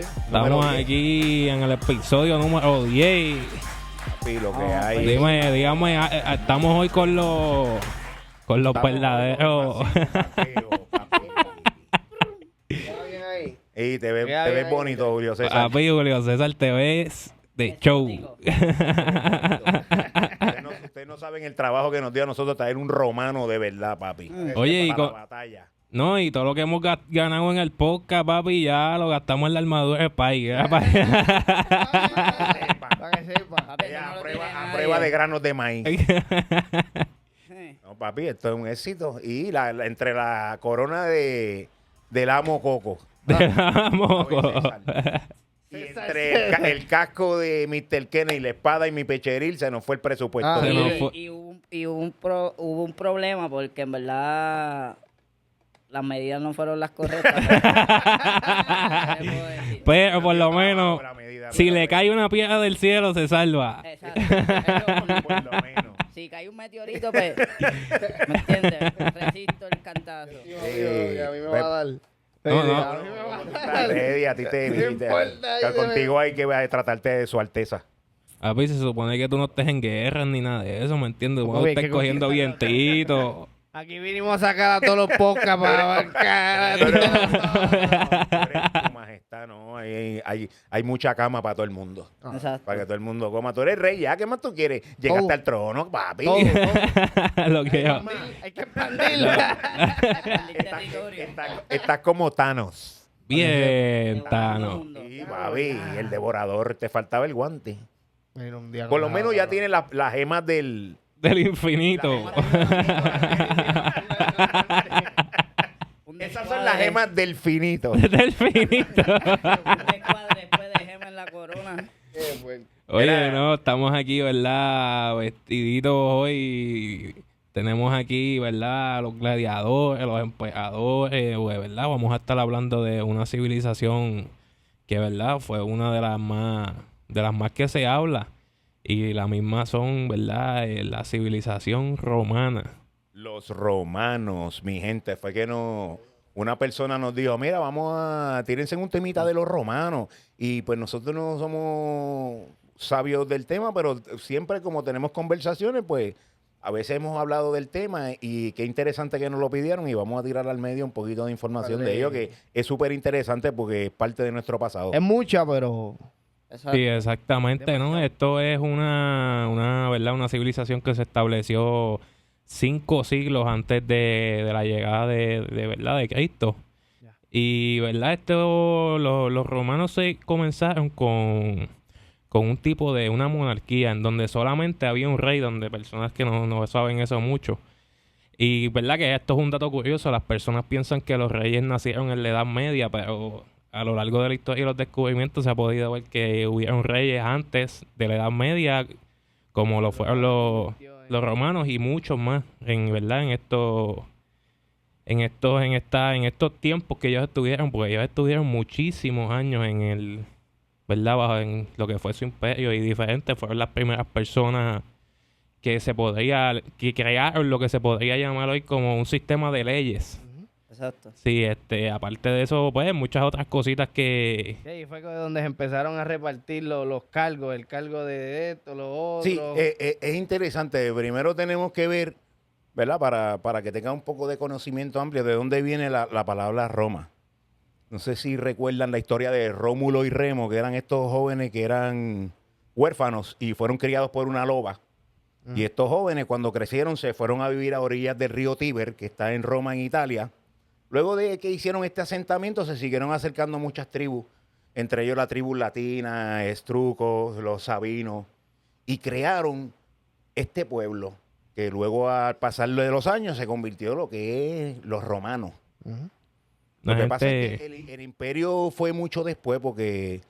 Estamos aquí en el episodio número 10. Papi, lo que hay. Dígame, estamos hoy con los verdaderos. Y te ves bonito, Julio César. Papi, Julio César, te ves de show. Ustedes no saben el trabajo que nos dio a nosotros traer un romano de verdad, papi. Oye, para la batalla. No, y todo lo que hemos ganado en el podcast, papi, ya lo gastamos en la armadura de Pai. Para que sepa. A prueba de granos de maíz. No, papi, esto es un éxito. Y entre la corona del amo Coco. Y entre el casco de Mr. Kennedy, la espada y mi pecheril, se nos fue el presupuesto. Y hubo un problema porque en verdad las medidas no fueron las correctas. Pero por lo menos, si le cae una piedra del cielo, se salva. Exacto. Por lo menos. Si cae un meteorito, pues, ¿me entiendes? Resisto el cantazo. Y a mí me va a dar. No. A mí me va a dar. A ti contigo hay que tratarte de su alteza. Papi, se supone que tú no estés en guerra ni nada de eso, ¿me entiendes? Vos estés cogiendo vientito. Aquí vinimos a sacar a todos los podcasts para bancar. Tu majestad, no. Hay mucha cama para todo el mundo. Exacto. Para que todo el mundo coma. Tú eres rey ya. ¿Qué más tú quieres? Llegaste al trono, papi. Lo que yo... Hay que expandirlo. Estás como Thanos. Bien, Tano. Sí, papi. El devorador. Te faltaba el guante. Mira, un día Por lo menos ya tiene las gemas del infinito. Esas son las gemas del finito. Del finito. Un descuadre después de gema en la corona. Oye, no, estamos aquí, ¿verdad? Vestiditos hoy. Tenemos aquí, ¿verdad? Los gladiadores, los emperadores, ¿verdad? Vamos a estar hablando de una civilización que, ¿verdad? Fue una de las más que se habla. Y la misma son, ¿verdad? La civilización romana. Los romanos, mi gente, fue que una persona nos dijo, mira, tírense un temita de los romanos. Y pues nosotros no somos sabios del tema, pero siempre como tenemos conversaciones, pues a veces hemos hablado del tema y qué interesante que nos lo pidieron y vamos a tirar al medio un poquito de información de ello, que es súper interesante porque es parte de nuestro pasado. Es mucha, pero... Exacto. Sí, exactamente, ¿no? Esto es ¿verdad? Una civilización que se estableció 5 siglos antes de la llegada ¿verdad? De Cristo. Yeah. Y, ¿verdad? Los romanos se comenzaron con un tipo de una monarquía en donde solamente había un rey, donde personas que no saben eso mucho. Y, ¿verdad? Que esto es un dato curioso. Las personas piensan que los reyes nacieron en la Edad Media, pero a lo largo de la historia y los descubrimientos se ha podido ver que hubieron reyes antes de la Edad Media, como lo fueron los romanos y muchos más, ¿verdad? En estos tiempos que ellos estuvieron, porque ellos estuvieron muchísimos años ¿verdad? En lo que fue su imperio y diferentes fueron las primeras personas que crearon lo que se podría llamar hoy como un sistema de leyes. Exacto. Sí, aparte de eso, pues, muchas otras cositas que... Sí, fue donde se empezaron a repartir los cargos, el cargo de esto, lo otro. Sí, es interesante. Primero tenemos que ver, ¿verdad? Para que tenga un poco de conocimiento amplio de dónde viene la palabra Roma. No sé si recuerdan la historia de Rómulo y Remo, que eran estos jóvenes que eran huérfanos y fueron criados por una loba. Y estos jóvenes, cuando crecieron, se fueron a vivir a orillas del río Tíber, que está en Roma, en Italia. Luego de que hicieron este asentamiento, se siguieron acercando muchas tribus, entre ellos la tribu latina, estrucos, los sabinos, y crearon este pueblo, que luego al pasar de los años se convirtió en lo que es los romanos. Lo que pasa es que el imperio fue mucho después, porque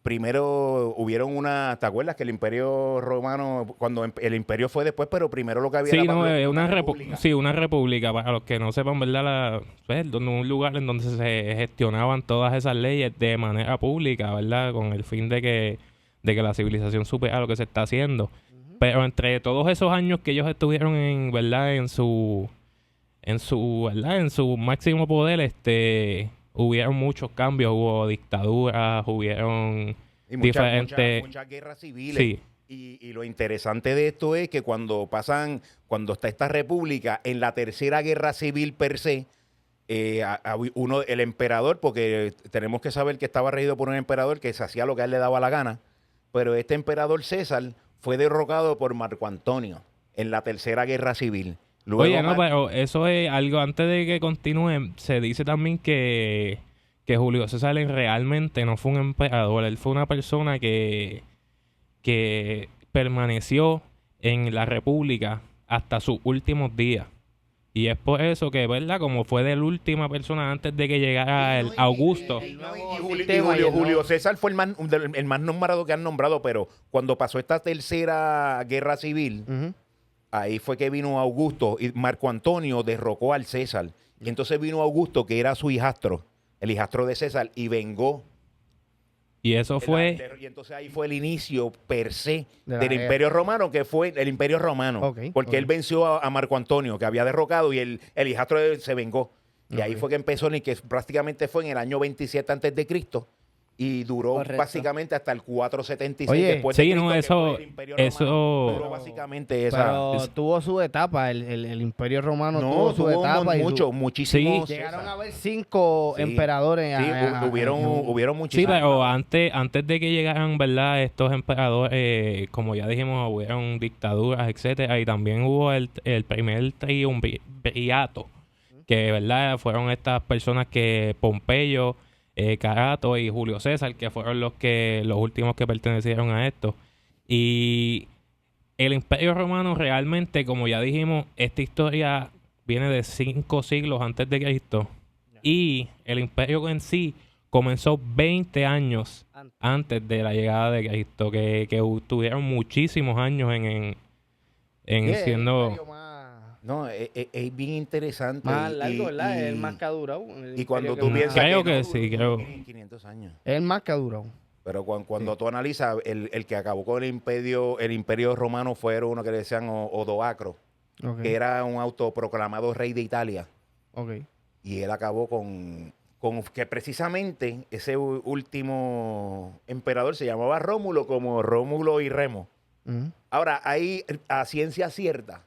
primero hubieron ¿te acuerdas que el imperio romano, cuando el imperio fue después, pero primero lo que había era una república? Sí, una república, para los que no sepan, ¿verdad? Un lugar en donde se gestionaban todas esas leyes de manera pública, ¿verdad? Con el fin de que la civilización supiera lo que se está haciendo. Pero entre todos esos años que ellos estuvieron ¿verdad? En su máximo poder, hubieron muchos cambios, hubo dictaduras, hubieron Y diferentes... muchas guerras civiles. Sí, Y lo interesante de esto es que cuando está esta república, en la tercera guerra civil per se, el emperador, porque tenemos que saber que estaba regido por un emperador que se hacía lo que a él le daba la gana, pero este emperador César fue derrocado por Marco Antonio en la tercera guerra civil. Luego oye, no, pero eso es algo, antes de que continúe, se dice también que Julio César realmente no fue un emperador, él fue una persona que permaneció en la república hasta sus últimos días. Y es por eso que, ¿verdad? Como fue de la última persona antes de que llegara el Augusto. Julio César fue el más nombrado que han nombrado, pero cuando pasó esta tercera guerra civil, ahí fue que vino Augusto y Marco Antonio derrocó al César. Y entonces vino Augusto, que era su hijastro, el hijastro de César, y vengó. Y eso fue... Y entonces ahí fue el inicio per se De la del guerra. Imperio Romano, que fue el Imperio Romano. Ok, Porque ok. él venció a Marco Antonio, que había derrocado, y el hijastro de él se vengó. Y ahí Ok. fue que empezó, y que prácticamente fue en el año 27 antes de Cristo. Y duró Correcto. básicamente hasta el 476 Oye, después de sí, Cristo, no, que eso- fue el Imperio Romano. eso- Duró básicamente esa... Pero tuvo su etapa, el Imperio Romano No, tuvo su etapa. y muchísimos... Sí. llegaron a haber 5 Sí. emperadores. Sí, hubieron Sí, muchísimos... pero antes de que llegaran, ¿verdad? Estos emperadores, como ya dijimos, hubieron dictaduras, etcétera, y también hubo el primer triunvirato, que, ¿verdad? Fueron estas personas que Pompeyo, Carato y Julio César, que fueron los últimos que pertenecieron a esto. Y el Imperio Romano realmente, como ya dijimos, esta historia viene de 5 siglos antes de Cristo. Y el imperio en sí comenzó 20 años antes de la llegada de Cristo, que tuvieron muchísimos años en siendo... No, es bien interesante. Más y- largo, ¿verdad? Es el y- más que ha durado. y cuando tú más- piensas Creo que que no, sí, duró creo. 500 años. Es el más que ha durado. Pero cuando tú analizas, el que acabó con el imperio romano fue uno que le decían Odoacro, Ok. que era un autoproclamado rey de Italia. Ok. Y él acabó con que precisamente ese último emperador se llamaba Rómulo, como Rómulo y Remo. Ujú. Ahora, a ciencia cierta,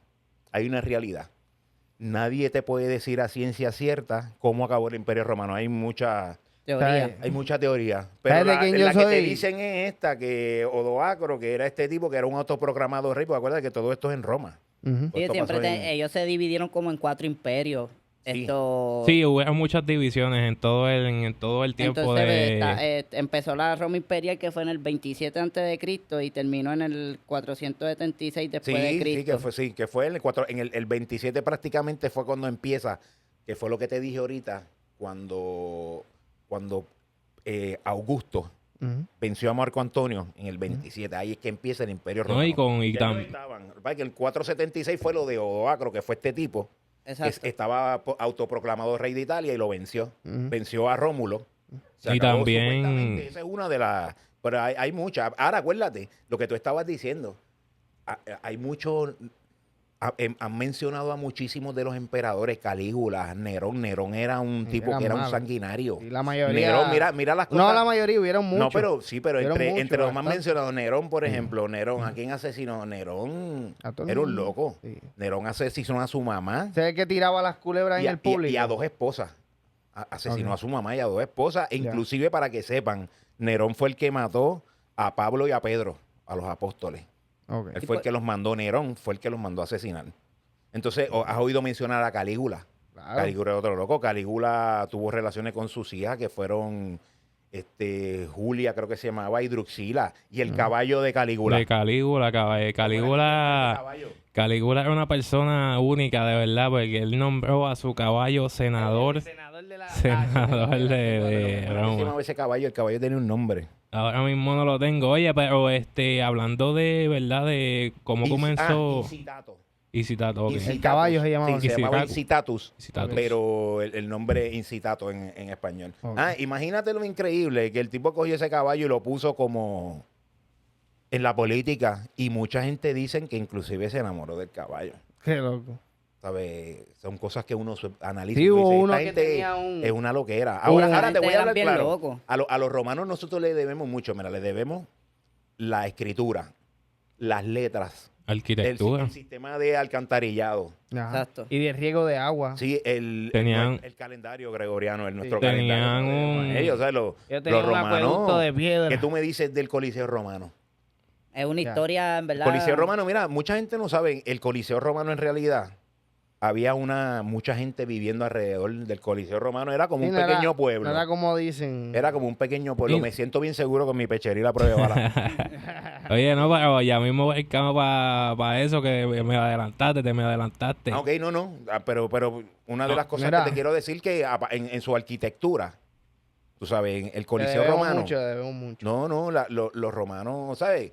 hay una realidad. Nadie te puede decir a ciencia cierta cómo acabó el Imperio Romano. Hay mucha Teoría. teoría. Pero ¿Sabes de quién yo la que te soy? dicen es esta, que Odoacro, que era este tipo que era un autoproclamado rey, porque acuérdate que todo esto es en Roma. Ujú. Sí, Esto siempre pasó en- ellos se dividieron como en 4 imperios. Sí. Esto... Sí, hubo muchas divisiones en todo el tiempo Entonces de... empezó la Roma Imperial, que fue en el 27 antes de Cristo y terminó en el 476 después de Cristo. que fue el 27 prácticamente fue cuando empieza, que fue lo que te dije ahorita, cuando Augusto Ujú. venció a Marco Antonio en el 27. Ahí es que empieza el Imperio No, Romano. y con- y Ya tam- ellos estaban. Lo que pasa es que el 476 fue lo de Odoacro, que fue este tipo. Exacto. Estaba autoproclamado rey de Italia y lo venció. Ujú. Venció a Rómulo. Se Y acabó también- supuestamente. Esa es una de las... Pero hay muchas. Ahora, acuérdate, lo que tú estabas diciendo. Hay muchos... Han mencionado a muchísimos de los emperadores. Calígula, Nerón. Nerón era un tipo Era que era un malo. sanguinario. Y la mayoría... Nerón, mira las cosas. No, la mayoría hubieron muchos. No, pero sí, pero Hubieron entre los más bastante. mencionados, Nerón, por ejemplo, Nerón, ¿a quién asesinó? Nerón A todo el era un mundo. loco. Sí. Nerón asesinó a su mamá ¿Sabes que tiraba las culebras en el público? y a 2 esposas. Asesinó Ok. a su mamá y a 2 esposas. E inclusive, para que sepan, Nerón fue el que mató a Pablo y a Pedro, a los apóstoles. Ok. Él fue el que los mandó, Nerón fue el que los mandó a asesinar. Entonces, ¿has oído mencionar a Calígula? Claro. Calígula es otro loco. Calígula tuvo relaciones con sus hijas, que fueron Julia, creo que se llamaba, y Druxila, y el caballo de Calígula. de Calígula, Calígula... Caballo. Calígula era una persona única, de verdad, porque él nombró a su caballo senador, Senador de la... senador de ¿Cómo se Roma. llamaba ese caballo? El caballo tenía un nombre. Ahora mismo no lo tengo. Oye, pero hablando de verdad de cómo comenzó Incitato. Incitato, ok. El caballo se llamaba Sí, se llamaba Incitatus. Incitatus. Incitatus. Pero el nombre Incitato en español. Ok. Imagínate lo increíble que el tipo cogió ese caballo y lo puso como en la política. Y mucha gente dicen que inclusive se enamoró del caballo. Qué loco. ¿sabes? Son cosas que uno analiza. Sí, y hubo dice, uno esta que gente tenía un... es una loquera. Esa Ahora te gente voy a eran hablar bien claro. locos. A los romanos nosotros le debemos mucho. Mira, le debemos la escritura, las letras, Arquitectura. el sistema de alcantarillado. Ajá. Exacto. Y de riego de agua. Sí, Tenían- el calendario gregoriano, nuestro Tenían calendario. un- Ellos, ¿sabes? Yo Los tenía un acueducto romanos. de piedra. ¿Qué tú me dices del Coliseo romano? Es una Ya. historia, en El verdad. Coliseo romano, mira, mucha gente no sabe, el Coliseo romano en realidad había mucha gente viviendo alrededor del Coliseo romano, era como Sí, un no era- pequeño pueblo. No era como dicen. Era como un pequeño pueblo. Y- Me siento bien seguro con mi pechería y la prueba de bala. Oye, no, pero ya mismo buscamos para eso que me adelantaste. Ah, ok, no. Pero una de las cosas mira. que te quiero decir que en su arquitectura, tú sabes, en el Le Coliseo debemos romano. mucho, le debemos mucho. No, los romanos, ¿sabes?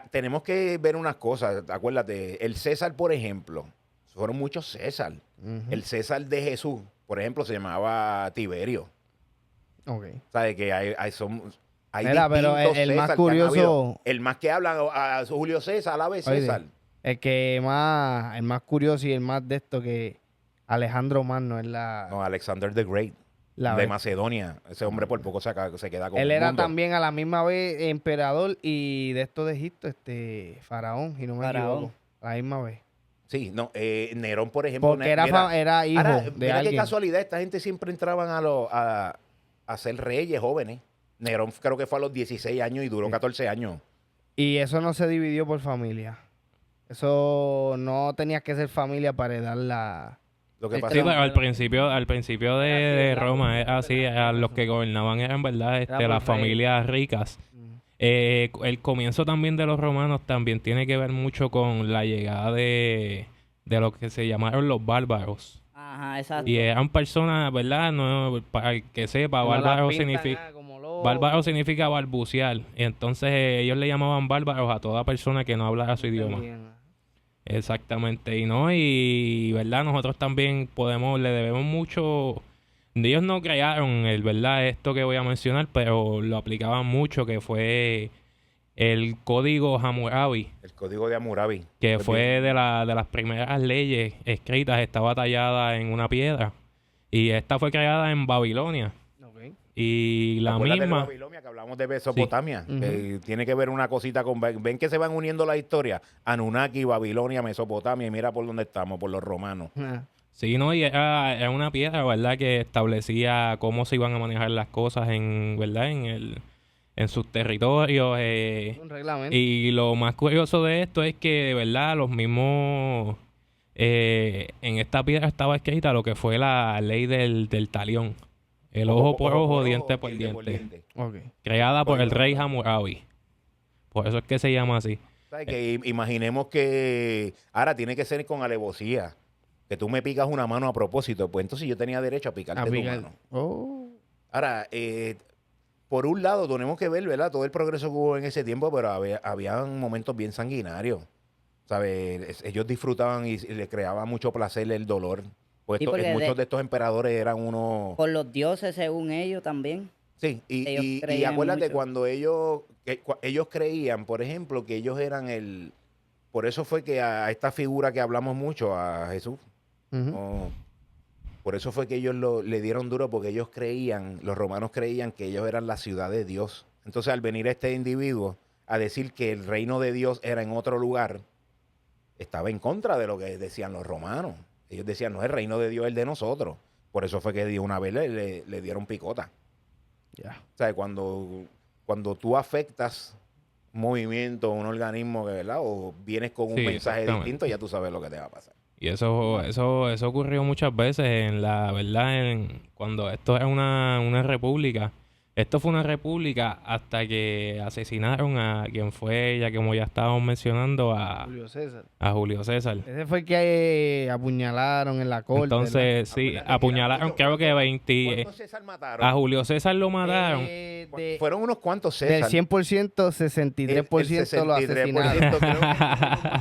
Tenemos que ver unas cosas. Acuérdate, el César, por ejemplo, fueron muchos César. Ujú. El César de Jesús, por ejemplo, se llamaba Tiberio. Ok. ¿Sabes? Que hay Mira, pero distintos el más César que han curioso- habido. El más que hablan a Julio César, a la vez Oye, César. El más curioso y el más de esto que Alejandro Magno es la... No, Alexander the Great, la de vez. Macedonia. Ese hombre por poco se queda con Él el era mundo. también a la misma vez emperador y de esto de Egipto, faraón, si no me Faraón. equivoco. A la misma vez. Sí, no, Nerón, por ejemplo. Porque era, mira, era hijo ahora, de mira qué alguien. casualidad, esta gente siempre entraban a ser reyes jóvenes. Nerón creo que fue a los 16 años y duró 14 años. Y eso no se dividió por familia. Eso no tenías que ser familia para heredar la... Lo que Sí, pasa Sí, es pero al principio de Roma, así, a los que gobernaban eran, ¿verdad? Era Las por rey. familias ricas. El comienzo también de los romanos también tiene que ver mucho con la llegada de lo que se llamaron los bárbaros. Ajá, exacto. Y eran personas, ¿verdad? No, para el que sepa, No las bárbaro pintan, significa... como locos. Bárbaro significa balbucear. Y entonces ellos le llamaban bárbaros a toda persona que no hablara su idioma. También. Exactamente. Y verdad, nosotros también le debemos mucho. Ellos no crearon verdad, esto que voy a mencionar, pero lo aplicaban mucho, que fue el código Hammurabi, el código de Hammurabi. que Pues fue bien, de las primeras leyes escritas, estaba tallada en una piedra. Y esta fue creada en Babilonia. Ok. Y la acuérdate de misma. Babilonia, que hablamos de Mesopotamia. Sí. Que tiene que ver una cosita con... Ven que se van uniendo las historias. Anunnaki, Babilonia, Mesopotamia. Y mira por dónde estamos, por los romanos. Ah. Sí, no, y era una piedra, ¿verdad? Que establecía cómo se iban a manejar las cosas ¿verdad? En sus territorios. Un reglamento. Y lo más curioso de esto es que, de verdad, los mismos... en esta piedra estaba escrita lo que fue la ley del talión. El ojo por ojo, diente por diente. Ok. Creada por el rey Hammurabi. Por eso es que se llama así. ¿Sabes? Que imaginemos que... Ahora tiene que ser con alevosía. Que tú me picas una mano a propósito. Pues entonces yo tenía derecho a picarte tu mano. Oh. Ahora, por un lado, tenemos que ver, ¿verdad? Todo el progreso que hubo en ese tiempo, pero había momentos bien sanguinarios. ¿Sabes? Ellos disfrutaban y les creaba mucho placer el dolor. Pues Sí, porque muchos de estos emperadores eran unos... Por los dioses, según ellos también. Sí, ellos y creían acuérdate mucho. cuando ellos creían, por ejemplo, que ellos eran el... Por eso fue que a esta figura que hablamos mucho, a Jesús, Ujú. por eso fue que ellos le dieron duro, porque ellos creían, los romanos creían que ellos eran la ciudad de Dios. Entonces, al venir este individuo a decir que el reino de Dios era en otro lugar, estaba en contra de lo que decían los romanos. Ellos decían, no, el reino de Dios es el de nosotros. Por eso fue que de una vez le dieron picota. Ya. O sea, cuando tú afectas un movimiento, un organismo, ¿verdad? O vienes con un Sí, mensaje exactamente. distinto, ya tú sabes lo que te va a pasar. Y eso ocurrió muchas veces cuando esto era una república. Esto fue una república hasta que asesinaron a quien fue, como ya estábamos mencionando, Julio César. a Julio César. Ese fue el que apuñalaron en la corte. Entonces, sí, Acuérdate que apuñalaron, eran creo que 20... ¿Cuántos César mataron? A Julio César lo ¿verdad? mataron. Fueron unos cuantos Del César. 100%, 63% lo 63% asesinaron.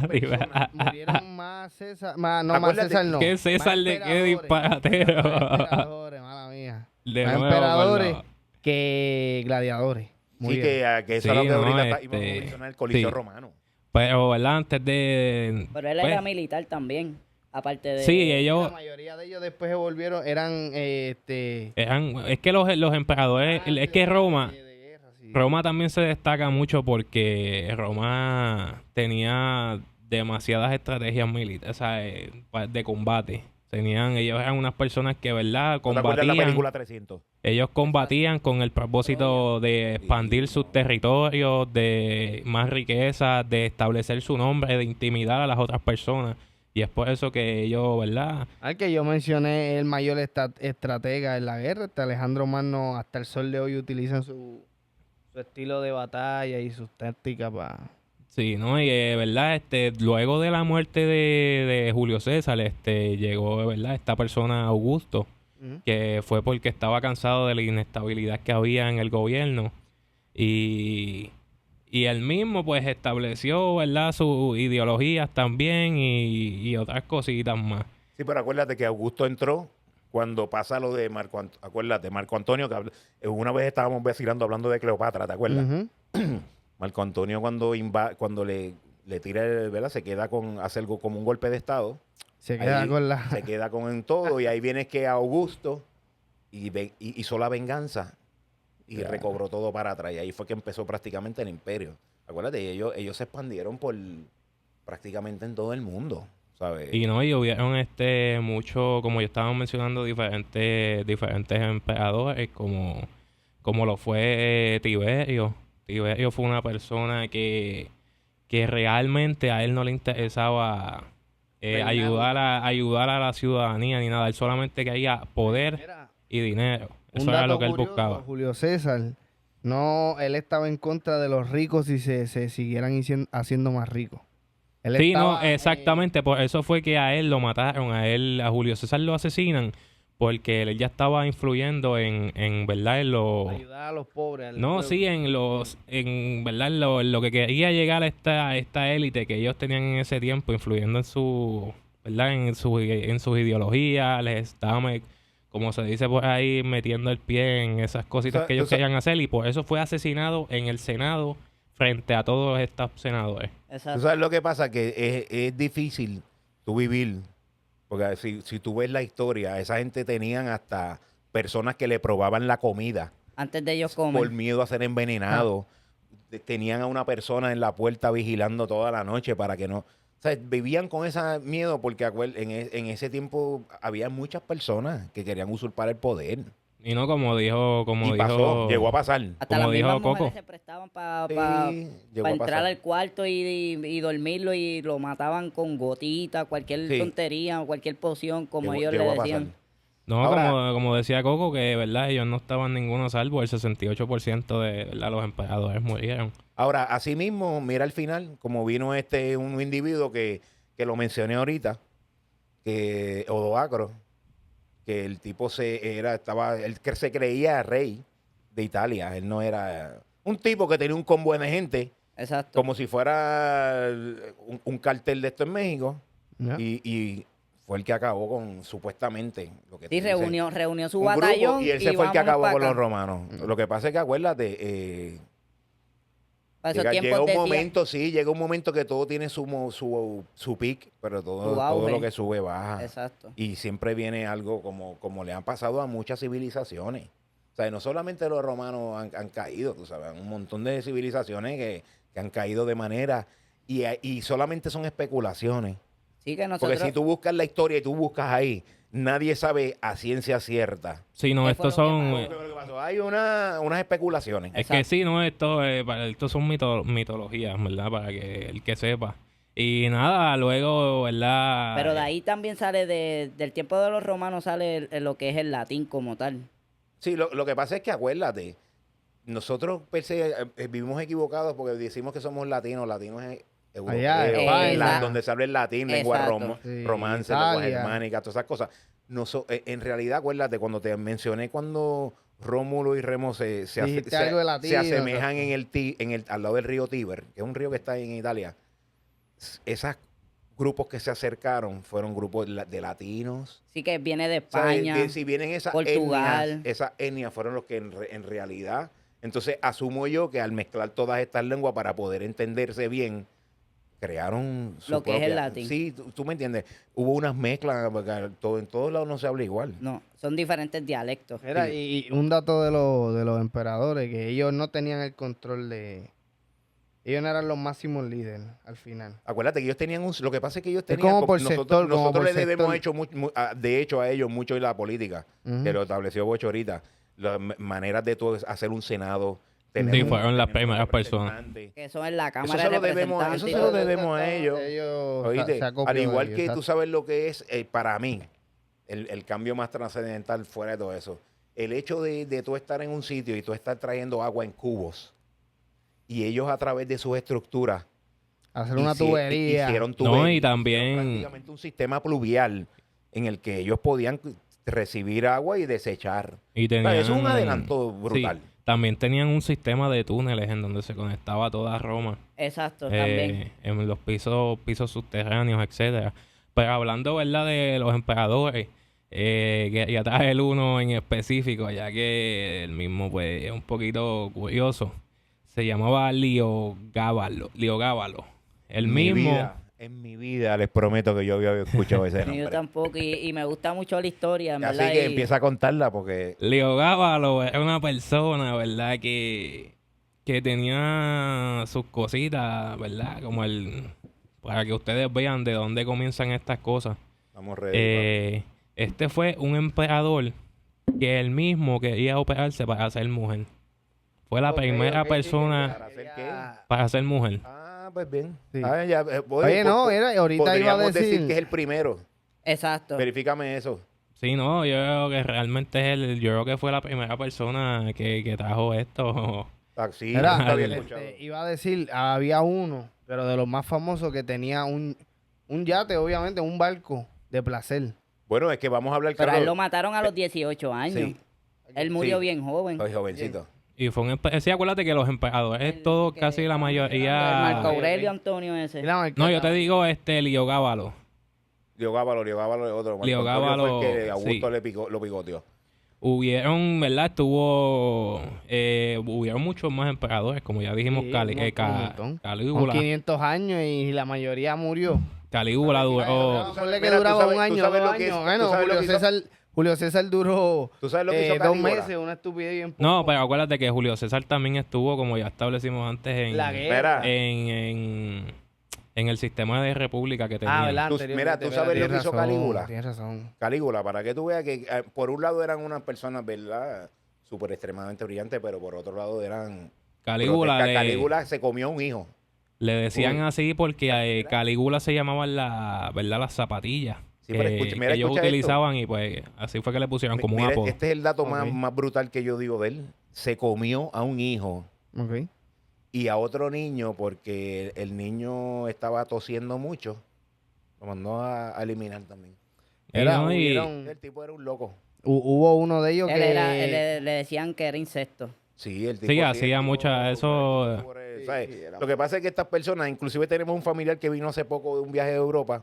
creo que Murieron más César. No, más Acuérdate César no. ¿Qué César Más de qué emperadores. disparatero? Más emperadores, mala mía. De Más nuevo, emperadores con que gladiadores. Sí, Murieron. que eso Sí, es lo que no, ahorita íbamos a mencionar el Coliseo sí. romano. Pero, ¿verdad? Antes de... Pero él pues, era militar también. Aparte de... Sí, La ellos mayoría de ellos después se volvieron, eran es que los emperadores, es que Roma, de guerra, sí. Roma también se destaca mucho porque Roma tenía demasiadas estrategias militares, o sea, de combate. Ellos eran unas personas que, ¿verdad? ¿No te acuerdas la Combatían. película 300? Ellos combatían con el propósito de expandir sus territorios, de más riqueza, de establecer su nombre, de intimidar a las otras personas. Y es por eso que ellos, ¿verdad? Al que yo mencioné, el mayor estratega en la guerra, Alejandro Magno, hasta el sol de hoy utilizan su estilo de batalla y sus tácticas para... Sí, ¿no? Y verdad, luego de la muerte de Julio César, llegó, ¿verdad? Esta persona Augusto, que fue porque estaba cansado de la inestabilidad que había en el gobierno. Y él mismo, pues, estableció, ¿verdad? Sus ideologías también y otras cositas más. Sí, pero acuérdate que Augusto entró cuando pasa lo de acuérdate, Marco Antonio, que una vez estábamos vacilando hablando de Cleopatra, ¿te acuerdas? Ujú. Marco Antonio cuando le tira, ¿verdad? Se queda hace algo como un golpe de estado. Se queda Ahí con la... se queda con en todo y ahí viene que Augusto hizo la venganza y recobró todo para atrás. Y ahí fue que empezó prácticamente el imperio. Acuérdate, ellos se expandieron por prácticamente en todo el mundo, ¿sabes? Y no, y hubieron mucho, como ya estábamos mencionando, diferentes emperadores, como lo fue Tiberio. Tiberio fue una persona que realmente a él no le interesaba ayudar a la ciudadanía ni nada. Él solamente quería poder Mira, y dinero. un Eso era dato lo que él curioso, buscaba. Julio César, no, él estaba en contra de los ricos y se siguieran haciendo más ricos. Él Sí, estaba, no, exactamente. Por eso fue que a él lo mataron, a Julio César lo asesinan, porque él ya estaba influyendo en verdad, en lo... ayudar a los pobres. al No, pueblo. sí, en verdad, en lo que quería llegar a esta élite que ellos tenían en ese tiempo, influyendo en su, ¿verdad? En sus ideologías, les estaba, como se dice por ahí, metiendo el pie en esas cositas que ellos querían hacer, y por eso fue asesinado en el Senado frente a todos estos senadores. ¿Tú Exacto. sabes lo que pasa? Que es difícil tú vivir, porque si tú ves la historia, esa gente tenían hasta personas que le probaban la comida Antes de ellos por comer. miedo a ser envenenados. Tenían a una persona en la puerta vigilando toda la noche para que no... O sea, vivían con ese miedo porque en ese tiempo había muchas personas que querían usurpar el poder. Y no como dijo, Y pasó, llegó a pasar. Hasta como las dijo mismas Coco. mujeres se prestaban para Sí, llegó a entrar pasar. al cuarto y dormirlo y lo mataban con gotitas, cualquier Sí. tontería o cualquier poción, como ellos Llegó le a pasar. decían. No, Ahora- como decía Coco, que verdad ellos no estaban ninguno salvo, el 68% de ¿verdad? Los emperadores murieron. Ahora, asimismo, mira al final, como vino un individuo que lo mencioné ahorita, que Odoacro, que el tipo él que se creía rey de Italia. Él no era un tipo que tenía un convoy de gente, Exacto. como si fuera un cartel de esto en México, Ya. y fue el que acabó con, supuestamente, lo que Sí, te dicen, reunió su un batallón grupo, y él se fue el que vámonos acabó pa' con acá. los romanos. Lo que pasa es que acuérdate, Para esos llega tiempos un de momento, sí, llega un momento que todo tiene su peak, pero Su todo auge. lo que sube baja. Exacto. Y siempre viene algo como le han pasado a muchas civilizaciones. O sea, no solamente los romanos han caído, tú sabes, un montón de civilizaciones que han caído de manera, y solamente son especulaciones. Sí, que Porque nosotros... si tú buscas la historia y tú buscas ahí, nadie sabe a ciencia cierta. Sí, no, ¿Qué fue estos lo que son... pasó? Lo que pasó, hay unas especulaciones. Es que sí, no, esto son mitologías, ¿verdad? Para que el que sepa. Y nada, luego, ¿verdad? Pero de ahí también sale, del tiempo de los romanos sale lo que es el latín como tal. Sí, lo que pasa es que acuérdate, nosotros per se, vivimos equivocados porque decimos que somos latinos es europeo, Allá, España. donde se habla el latín, lengua Exacto. Sí, romance, lengua Italia. germánica, todas esas cosas. En realidad, acuérdate, cuando te mencioné cuando Rómulo y Remo Dijiste algo de latino, se asemejan exacto. al lado del río Tíber, que es un río que está en Italia, esos grupos que se acercaron fueron grupos de latinos. Sí que viene de O sea, España. que si vienen Portugal. esas etnias fueron los que en realidad, entonces asumo yo que al mezclar todas estas lenguas para poder entenderse bien, crearon su Lo que es el propia... latín. Sí, tú me entiendes. Hubo unas mezclas, porque en todos lados no se habla igual. No, son diferentes dialectos. Mira, Sí. y un dato de los emperadores, que ellos no tenían el control de... Ellos no eran los máximos líderes al final. Acuérdate que ellos tenían un... Lo que pasa es que ellos Es tenían... como por sector, como nosotros por le debemos sector. de hecho a ellos mucho de la política, Ujú. que lo estableció Bocho ahorita. Las maneras de todo hacer un senado. Sí, fueron las tener primeras un personas. representante. Que son en la Eso Cámara se de lo debemos, Representantes. eso y se lo todo. debemos a ellos. ¿Oíste? se acopió Al de igual ellos, que tú exacto. sabes lo que es, para mí, el cambio más trascendental fuera de todo eso. El hecho de tú estar en un sitio y tú estar trayendo agua en cubos y ellos a través de sus estructuras Hacer una tubería. hicieron No, tuberías, y también- hicieron prácticamente un sistema pluvial en el que ellos podían recibir agua y desechar. Y O sea, tenían, eso es un adelanto brutal. Sí, también tenían un sistema de túneles en donde se conectaba toda Roma. Exacto, también. En los pisos subterráneos, etcétera. Pero hablando, ¿verdad?, de los emperadores, que ya traje el uno en específico, ya que el mismo, pues, es un poquito curioso. Se llamaba Liogábalo. El mismo... En mi vida les prometo que yo había escuchado ese Yo nombre. tampoco, y me gusta mucho la historia, en Así verdad. que y- empieza a contarla porque Liogábalo era una persona, ¿verdad?, que tenía sus cositas, ¿verdad? Como para que ustedes vean de dónde comienzan estas cosas. vamos ready. Este fue un emperador que él mismo quería operarse para ser mujer. Fue la Ok, primera ok, persona ¿Para hacer qué? para ser mujer. Pues bien. Sí. Ya, Oye, no, ahorita iba a podríamos decir... que es el primero. Exacto. Verifícame eso. Sí, no, yo creo que realmente es yo creo que fue la primera persona que trajo esto. Sí, Mira, nunca había escuchado. iba a decir, había uno, pero de los más famosos, que tenía un yate, obviamente, un barco de placer. Bueno, es que vamos a hablar Pero a él claro. lo mataron a los 18 años. Sí. Él murió Sí. bien joven. Soy jovencito. Y fue sí, acuérdate que los emperadores, todos, casi la El Marco mayoría... Aurelio Antonio ese. No, yo te digo Liogábalo. Liogábalo es otro. Marco Liogábalo, Antonio fue el que Augusto sí. lo picoteó. Hubieron, ¿verdad? Hubieron muchos más emperadores, como ya dijimos, Sí, un montón. Con Calígula. 500 años y la mayoría murió. Calígula duró... Ponle que Mira, duraba tú un sabes año, lo 2 que es- años. tú Bueno, sabes lo que hizo- Julio César duró ¿Tú sabes lo que hizo 2 Calígula? meses, una estupidez bien poco. No, pero acuérdate que Julio César también estuvo, como ya establecimos antes, La guerra. en el sistema de república que tenía. ¿verdad? Tú- Anteriormente, mira, ¿tú ¿verdad? sabes lo que Tienes hizo razón, Calígula? Tienes razón. Calígula, para que tú veas que por un lado eran unas personas, ¿verdad? Súper extremadamente brillantes, pero por otro lado eran... Calígula, grotescas. Calígula se comió un hijo. le decían Uy. así porque Calígula se llamaban ¿verdad? Las zapatillas Sí, pero mira, que ellos escucha utilizaban y pues así fue que le pusieron como un Mira, apodo. este es el dato más, Ok. más brutal que yo digo de él. Se comió a un hijo Ok. y a otro niño porque el niño estaba tosiendo mucho. Lo mandó a eliminar también. Y no, hubieron- El tipo era un loco. Hubo uno de ellos Él que... era, le decían que era insecto. Sí, el tipo Sí, el hacía tipo- mucha- eso- el tipo era- ¿sabes? Lo que pasa es que estas personas, inclusive tenemos un familiar que vino hace poco de un viaje de Europa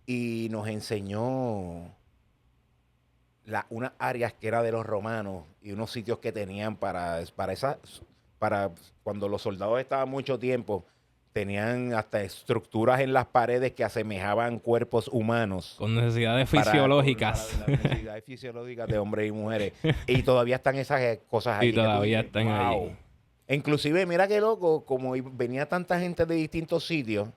y nos enseñó unas áreas que era de los romanos y unos sitios que tenían para cuando los soldados estaban mucho tiempo, tenían hasta estructuras en las paredes que asemejaban cuerpos humanos. con necesidades para- fisiológicas. para las necesidades fisiológicas de hombres y mujeres. Y todavía están esas cosas ahí. Y que tú todavía dices, están ahí. "Wow". Inclusive, mira qué loco, como venía tanta gente de distintos sitios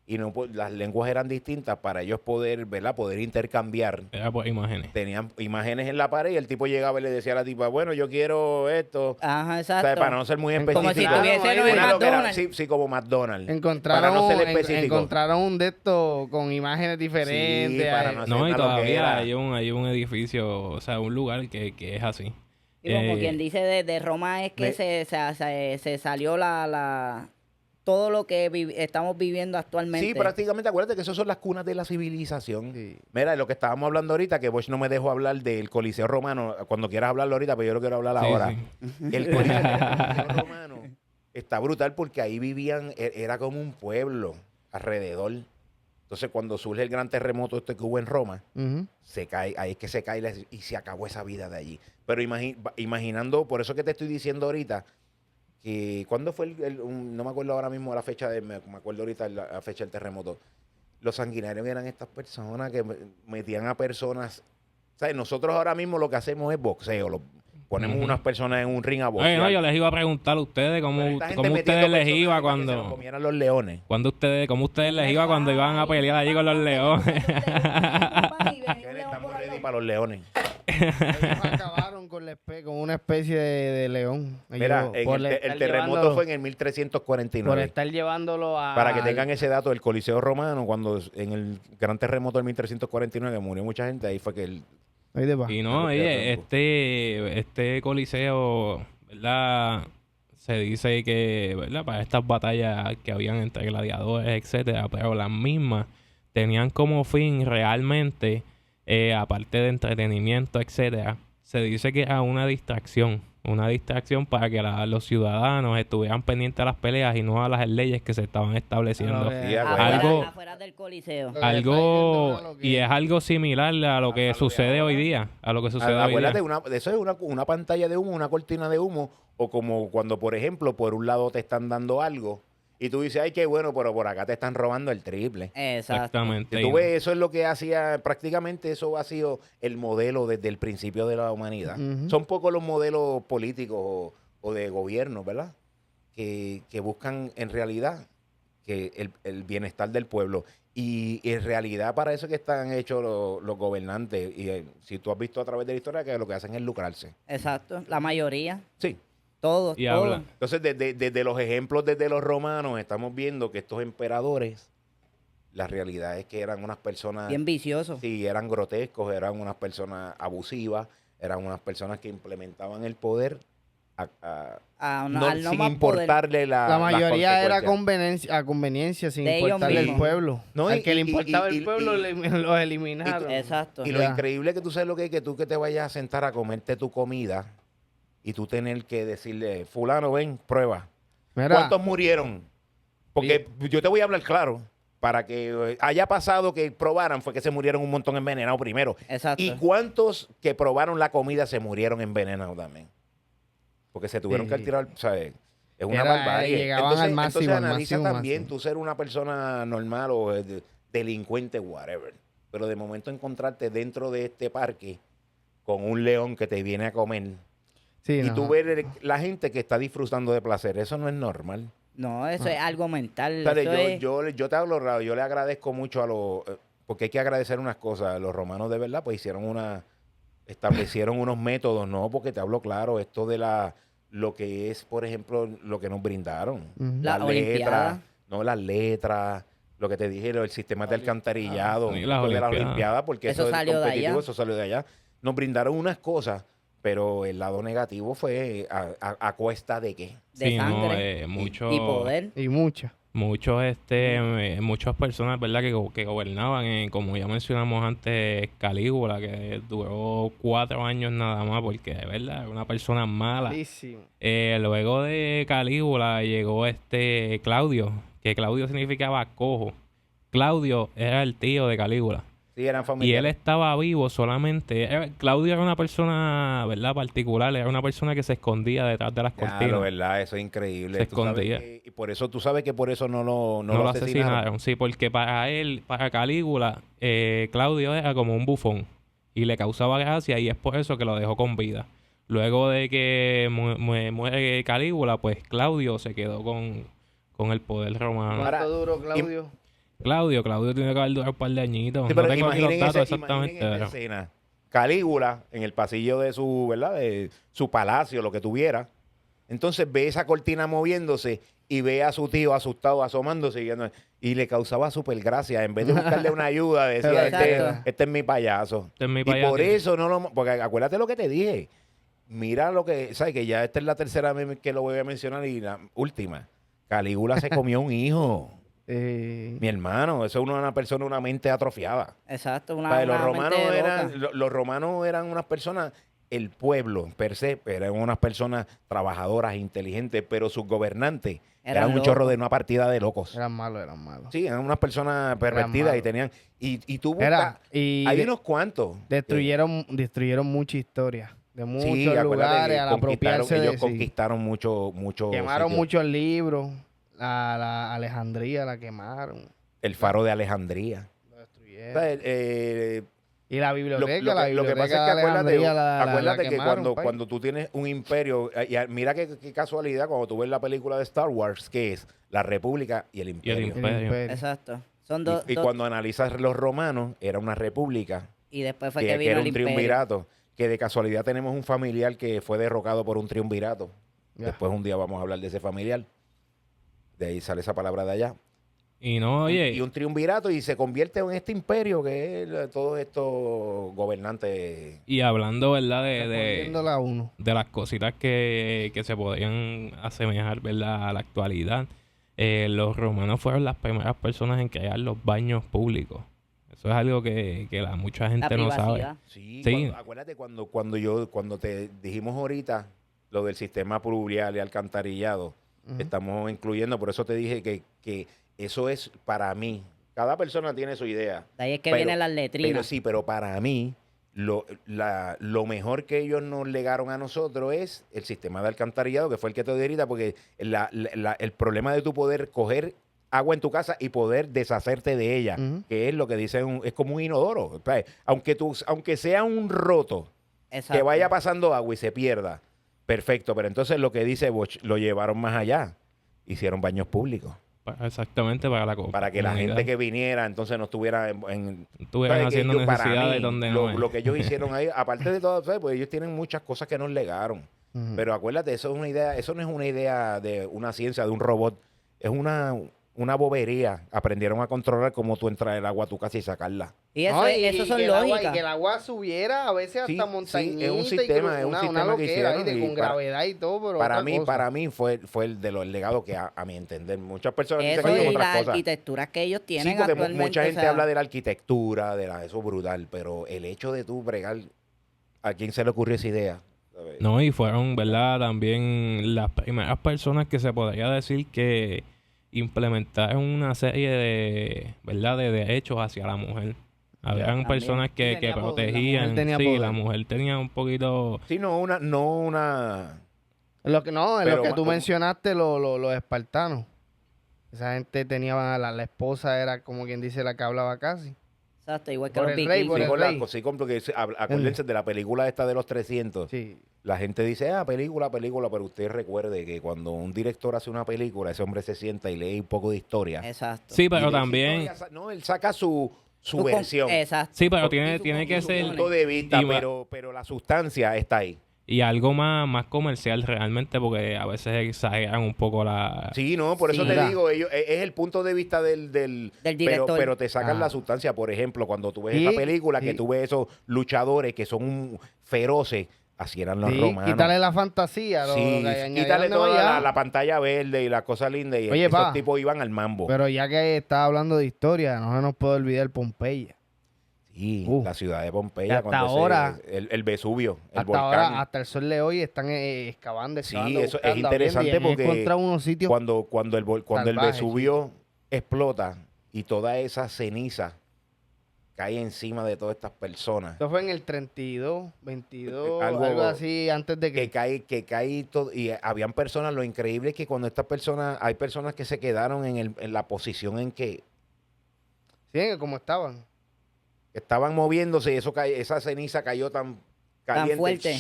y no las lenguas eran distintas para ellos poder, ¿verdad? Poder intercambiar. Era por imágenes. Tenían imágenes en la pared y el tipo llegaba y le decía a la tipa, bueno, yo quiero esto. Ajá, O exacto. sea, para no ser muy específico. Como si Encontraron tuviese ahí en el Una loquera, McDonald's. sí, como McDonald's. Encontraron, Para no ser específico. encontraron un de estos con imágenes diferentes. Sí, para ahí. no- No, y una todavía loquera. hay un edificio, o sea, un lugar que es así. Y como Eh, quien dice de Roma es que se salió todo lo que estamos viviendo actualmente. Sí, prácticamente, acuérdate que esas son las cunas de la civilización. Sí. Mira, lo que estábamos hablando ahorita, que Bosch no me dejó hablar del Coliseo Romano, cuando quieras hablarlo ahorita, pero yo lo quiero hablar Sí, ahora. sí. El Coliseo Romano está brutal porque ahí vivían, era como un pueblo alrededor. Entonces, cuando surge el gran terremoto este que hubo en Roma, Ujú. se cae, ahí es que se cae y se acabó esa vida de allí. Pero imaginando, por eso que te estoy diciendo ahorita, ¿cuándo fue no me acuerdo ahora mismo la fecha, me acuerdo ahorita la fecha del terremoto? Los sanguinarios eran estas personas que metían a personas. ¿Sabes? Nosotros ahora mismo lo que hacemos es boxeo. Ponemos unas personas en un ring a boxear. No, yo les iba a preguntar a ustedes Pero cómo esta gente ustedes metiendo les personas iba para que se los cuando... comieran los leones. ¿Cómo ustedes les iba cuando iban a pelear allí con los leones? Estamos ready para los leones. Ellos acabaron con una especie de león. Mira, el terremoto fue en el por 1349. estar llevándolo a... Para que tengan ese dato del Coliseo Romano, cuando en el gran terremoto del 1349 murió mucha gente, ahí fue que Ahí de va. Y no, oye, este coliseo, ¿verdad? Se dice que, ¿verdad? Para estas batallas que habían entre gladiadores, etcétera, pero las mismas tenían como fin realmente, aparte de entretenimiento, etcétera, se dice que era una distracción para que los ciudadanos estuvieran pendientes a las peleas y no a las leyes que se estaban estableciendo. Afuera del Coliseo. Y es algo similar a lo que sucede hoy día. Acuérdate, eso es una pantalla de humo, una cortina de humo, o como cuando, por ejemplo, por un lado te están dando algo y tú dices, ay, qué bueno, pero por acá te están robando el triple. Exactamente. Tú ves, eso es lo que hacía, prácticamente eso ha sido el modelo desde el principio de la humanidad. Son pocos los modelos políticos o de gobierno, ¿verdad? Que buscan en realidad que el bienestar del pueblo. Y en realidad para eso que están hechos los gobernantes. Y si tú has visto a través de la historia que lo que hacen es lucrarse. Exacto, la mayoría. Sí. Todos. Entonces, desde los ejemplos, desde los romanos, estamos viendo que estos emperadores, la realidad es que eran unas personas... Bien viciosos. Sí, eran grotescos, eran unas personas abusivas, eran unas personas que implementaban el poder sin importarle la mayoría era a conveniencia, sin importarle el pueblo. No, al que le importaba el pueblo, los eliminaron. Exacto. Y lo increíble es que tú sabes lo que es que tú que te vayas a sentar a comerte tu comida y tú tener que decirle, fulano, ven, prueba. Mira, ¿cuántos murieron? Porque yo te voy a hablar claro. Para que haya pasado que probaran, fue que se murieron un montón envenenados primero. Exacto. ¿Y cuántos que probaron la comida se murieron envenenados también? Porque se tuvieron que tirar, ¿sabes? Es una barbarie. Entonces analiza también tú ser una persona normal o delincuente, whatever. Pero de momento encontrarte dentro de este parque con un león que te viene a comer. Sí, y tú ves la gente que está disfrutando de placer. Eso no es normal. No, eso es algo mental. Yo te hablo raro. Yo le agradezco mucho a los... porque hay que agradecer unas cosas. Los romanos de verdad pues establecieron unos métodos, ¿no? Porque te hablo claro, esto de lo que es, por ejemplo, lo que nos brindaron. La Olimpiada. Las letras, lo que te dije, el sistema de alcantarillado, de las Olimpiadas, porque eso es salió competitivo, de allá. eso salió de allá. Nos brindaron unas cosas, pero el lado negativo fue a cuesta de qué. De sangre. Mucho, y poder. Y muchas personas, ¿verdad? Que gobernaban, como ya mencionamos antes, Calígula, que duró 4 años nada más, porque de verdad era una persona mala. Luego de Calígula llegó Claudio, que Claudio significaba cojo. Claudio era el tío de Calígula. Sí, eran familiares. Y él estaba vivo solamente. Claudio era una persona, ¿verdad? Particular. Era una persona que se escondía detrás de las cortinas. Claro, ¿verdad? Eso es increíble. Se escondía. Y por eso, tú sabes que por eso no lo asesinaron. Sí, porque para Calígula, Claudio era como un bufón. Y le causaba gracia y es por eso que lo dejó con vida. Luego de que muere Calígula, pues Claudio se quedó con el poder romano. ¿Cuánto duró Claudio? Claudio tiene que haber durado un par de añitos. Sí, no tengo aquí los datos exactamente. Esa escena. Calígula, en el pasillo de su, ¿verdad? De su palacio, lo que tuviera. Entonces ve esa cortina moviéndose y ve a su tío asustado, asomándose. Y le causaba súper gracia. En vez de buscarle una ayuda, decía, este es mi payaso. Y por eso porque acuérdate lo que te dije. Mira lo que, ¿sabes? Que ya esta es la tercera vez que lo voy a mencionar y la última. Calígula se comió un hijo. Mi hermano, eso es una persona, una mente atrofiada. Exacto, los romanos eran unas personas, el pueblo per se, eran unas personas trabajadoras, inteligentes, pero sus gobernantes eran un chorro de una partida de locos. Eran malos. Sí, eran unas personas pervertidas y tenían... Y tú buscas... Hay unos cuantos. Destruyeron mucha historia. de muchos Sí, acuérdate lugares que al apropiarse ellos de... sí. conquistaron mucho Quemaron sitios. muchos libros. La Alejandría la quemaron. El faro de Alejandría. Lo O destruyeron. sea, Y la biblioteca, lo que pasa es de que acuérdate, Alejandría la acuérdate que quemaron, cuando tú tienes un imperio, mira qué casualidad, cuando tú ves la película de Star Wars, que es la República y el Imperio. Imperio. Exacto. Son dos. Y cuando analizas los romanos, era una república, Y después fue que que vino era el un imperio. triunvirato, que de casualidad tenemos un familiar que fue derrocado por un triunvirato. Ya. Después un día vamos a hablar de ese familiar. De ahí sale esa palabra de allá. Y no, oye, Y un triunvirato y se convierte en este imperio que es todos estos gobernantes. y hablando, ¿verdad? Respondiéndola a uno. De las cositas que se podían asemejar, ¿verdad? A la actualidad. Los romanos fueron las primeras personas en crear los baños públicos. Eso es algo que mucha La gente no sabe. privacidad. Sí, Sí. acuérdate cuando te dijimos ahorita lo del sistema pluvial y alcantarillado, Ujú. estamos incluyendo, por eso te dije que eso es para mí. Cada persona tiene su idea. De ahí es que Pero- vienen las letrinas. Pero para mí, lo mejor que ellos nos legaron a nosotros es el sistema de alcantarillado, que fue el que te dije ahorita, porque el problema de tu poder coger agua en tu casa y poder deshacerte de ella, Ujú. que es lo que dicen, es como un inodoro. O sea, aunque sea un roto, Exacto. que vaya pasando agua y se pierda, perfecto. Pero entonces lo que dice Bosch, lo llevaron más allá. Hicieron baños públicos. Exactamente para la Para que la comunidad. gente que viniera entonces no estuviera Estuvieran ¿sabes? Que haciendo ellos, para necesidades mí, donde no es. lo que ellos hicieron ahí, aparte de todo, ¿sabes? Pues ellos tienen muchas cosas que nos legaron. Ujú. Pero acuérdate, eso es una idea, eso no es una idea de una ciencia, de un robot. Es una bobería. Aprendieron a controlar cómo tú entras el agua a tu casa y sacarla. Y eso, No, eso son que el agua- lógicas. y que el agua subiera a veces Sí, hasta sí, montañita. es un y sistema, es un una sistema que loquera, hicieron ¿viste? y Con gravedad y todo, pero otra cosa. Para mí fue el de los legados que a mi entender. Muchas personas Eso dicen que son y otras las cosas. arquitecturas que ellos tienen Sí, porque actualmente. mucha gente o sea, habla de la arquitectura, eso es brutal, pero el hecho de tú bregar, ¿a quién se le ocurrió esa idea? ¿Sabes? No, y fueron, ¿verdad? También las primeras personas que se podría decir que implementaron una serie de, ¿verdad? De derechos hacia la mujer. Habían también. personas que Tenía poder, la protegían. mujer tenía Sí, poder. la mujer tenía un poquito... Sí, no una. Lo que, no, en Pero lo que ma- tú mencionaste, los espartanos. Esa gente tenía, la esposa era como quien dice la que hablaba casi. Exacto, igual que Por los el rey, por vikingos. Sí, el con rey. sí, porque acuérdense de la película esta de los 300. Sí. La gente dice, película, pero usted recuerde que cuando un director hace una película, ese hombre se sienta y lee un poco de historia. Exacto. Sí, Y pero de esa también... historia no, él saca su Tú con- versión. Exacto. Sí, pero Porque tiene que su ser... punto de vista, y ma- pero la sustancia está ahí. Y algo más comercial realmente, porque a veces exageran un poco la... Sí, no, por eso Sí. te Mira. digo, es el punto de vista del director. pero te sacan Ah. la sustancia. Por ejemplo, cuando tú ves Sí, esa película, que sí. tú ves esos luchadores que son feroces, así eran los Sí, romanos. quítale la fantasía. lo Sí, que añadieron quítale de toda allá. la pantalla verde y las cosas lindas. Y Oye, esos pa, tipos iban al mambo. Pero ya que estaba hablando de historia, no se nos puede olvidar Pompeya. Sí, Uh. la ciudad de Y Pompeya. hasta cuando ahora- el Vesubio, el Hasta volcán. ahora, hasta el sol de hoy, están excavando, Sí, excavando, eso es buscando, interesante abriendo, y han porque encontrado unos sitios... Cuando el salvaje, Vesubio explota y toda esa ceniza cae encima de todas estas personas. Esto fue en el 32, 22, Algo- algo así, antes de que... Que cae todo. Y habían personas, lo increíble es que cuando estas personas, hay personas que se quedaron en la posición en que Sí, como estaban. estaban moviéndose y esa ceniza cayó tan caliente fuerte.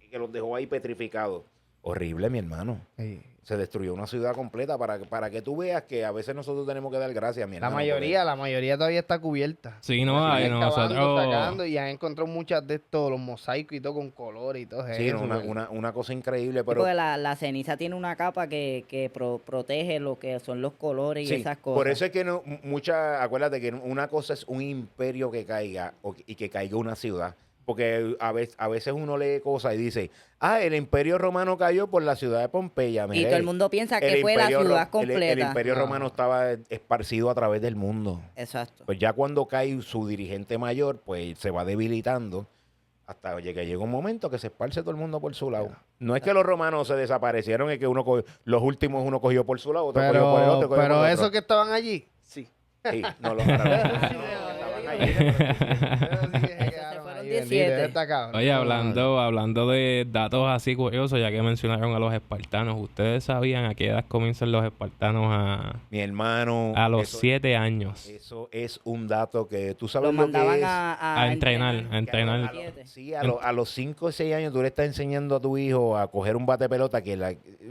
y que los dejó ahí petrificados. Horrible, mi hermano. Sí. Se destruyó una ciudad completa para que tú veas que a veces nosotros tenemos que dar gracias, mi La hermano. mayoría todavía está cubierta. Sí, no, Siguen ay, excavando, nosotros... sacando, y han encontrado muchas de estos, los mosaicos y todo con colores y todo Sí, eso. no, pues. una cosa increíble, pero Porque la ceniza tiene una capa que protege lo que son los colores y sí, esas cosas. por eso es que acuérdate que una cosa es un imperio que caiga y que caiga una ciudad. Porque a veces uno lee cosas y dice, el imperio romano cayó por la ciudad de Pompeya. Y Mire, todo el mundo piensa el que fue la imperio ciudad el completa. imperio No. romano estaba esparcido a través del mundo. Exacto. Pues ya cuando cae su dirigente mayor, pues se va debilitando hasta que llega un momento que se esparce todo el mundo por su lado. No es que los romanos se desaparecieron, es que los últimos uno cogió por su lado, otro cogió por el otro. cogió por pero el esos otro. que estaban allí, sí. Sí, no los árabes. Pero sí, estaban sí, allí. pero sí que se Esos se quedaron fueron ahí, 17. Está cabrón. Oye, hablando de datos así curiosos, ya que mencionaron a los espartanos, ¿ustedes sabían a qué edad comienzan los espartanos Mi hermano. a los eso- 7 años? Eso es un dato que tú sabes Lo lo que mandaban es. A entrenar, a entrenar. Sí, a los 5 o 6 años tú le estás enseñando a tu hijo a coger un bate de pelota que